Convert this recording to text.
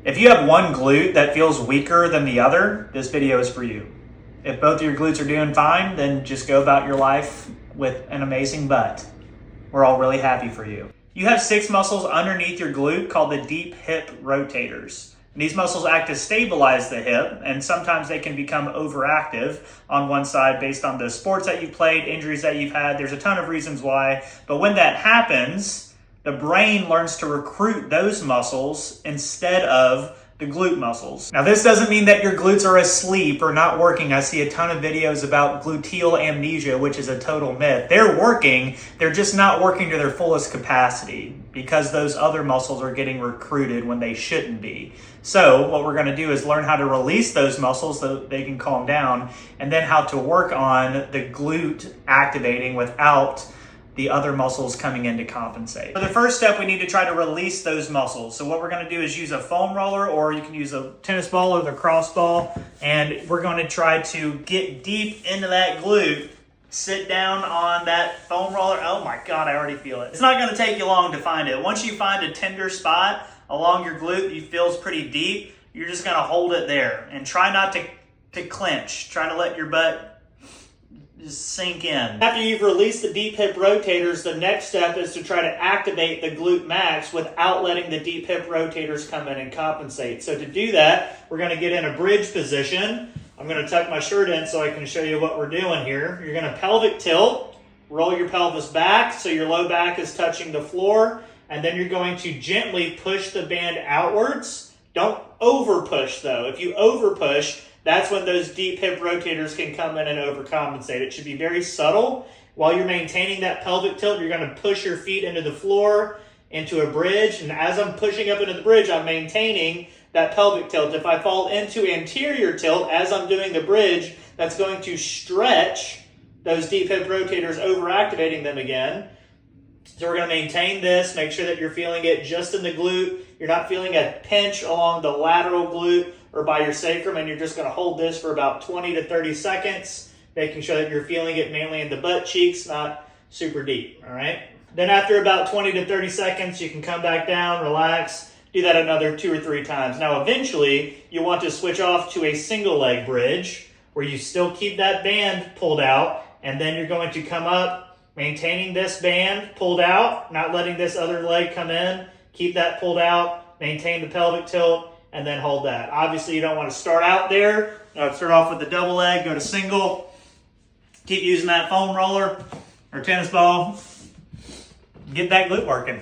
If you have one glute that feels weaker than the other, this video is for you. If both of your glutes are doing fine, then just go about your life with an amazing butt. We're all really happy for you. You have 6 muscles underneath your glute called the deep hip rotators. And these muscles act to stabilize the hip, and sometimes they can become overactive on one side based on the sports that you've played, injuries that you've had. There's a ton of reasons why. But when that happens, the brain learns to recruit those muscles instead of the glute muscles. Now, this doesn't mean that your glutes are asleep or not working. I see a ton of videos about gluteal amnesia, which is a total myth. They're working, they're just not working to their fullest capacity because those other muscles are getting recruited when they shouldn't be. So what we're gonna do is learn how to release those muscles so they can calm down, and then how to work on the glute activating without the other muscles coming in to compensate. For the first step, we need to try to release those muscles. So what we're gonna do is use a foam roller, or you can use a tennis ball or the cross ball, and we're gonna try to get deep into that glute, sit down on that foam roller. Oh my God, I already feel it. It's not gonna take you long to find it. Once you find a tender spot along your glute that feels pretty deep, you're just gonna hold it there and try not to clench. Try to let your butt just sink in. After you've released the deep hip rotators, the next step is to try to activate the glute max without letting the deep hip rotators come in and compensate. So to do that, we're going to get in a bridge position. I'm going to tuck my shirt in so I can show you what we're doing here. You're going to pelvic tilt, roll your pelvis back so your low back is touching the floor, and then you're going to gently push the band outwards. Don't over push though. If you over push, that's when those deep hip rotators can come in and overcompensate. It should be very subtle. While you're maintaining that pelvic tilt, you're going to push your feet into the floor, into a bridge. And as I'm pushing up into the bridge, I'm maintaining that pelvic tilt. If I fall into anterior tilt as I'm doing the bridge, that's going to stretch those deep hip rotators, overactivating them again. So we're going to maintain this, make sure that you're feeling it just in the glute. You're not feeling a pinch along the lateral glute or by your sacrum, and you're just going to hold this for about 20 to 30 seconds, making sure that you're feeling it mainly in the butt cheeks, not super deep, all right? Then after about 20 to 30 seconds, you can come back down, relax, do that another 2 or 3 times. Now, eventually, you want to switch off to a single leg bridge where you still keep that band pulled out, and then you're going to come up, maintaining this band pulled out, not letting this other leg come in, keep that pulled out, maintain the pelvic tilt, and then hold that. Obviously, you don't want to start out there. Start off with the double leg, go to single, keep using that foam roller or tennis ball, get that glute working.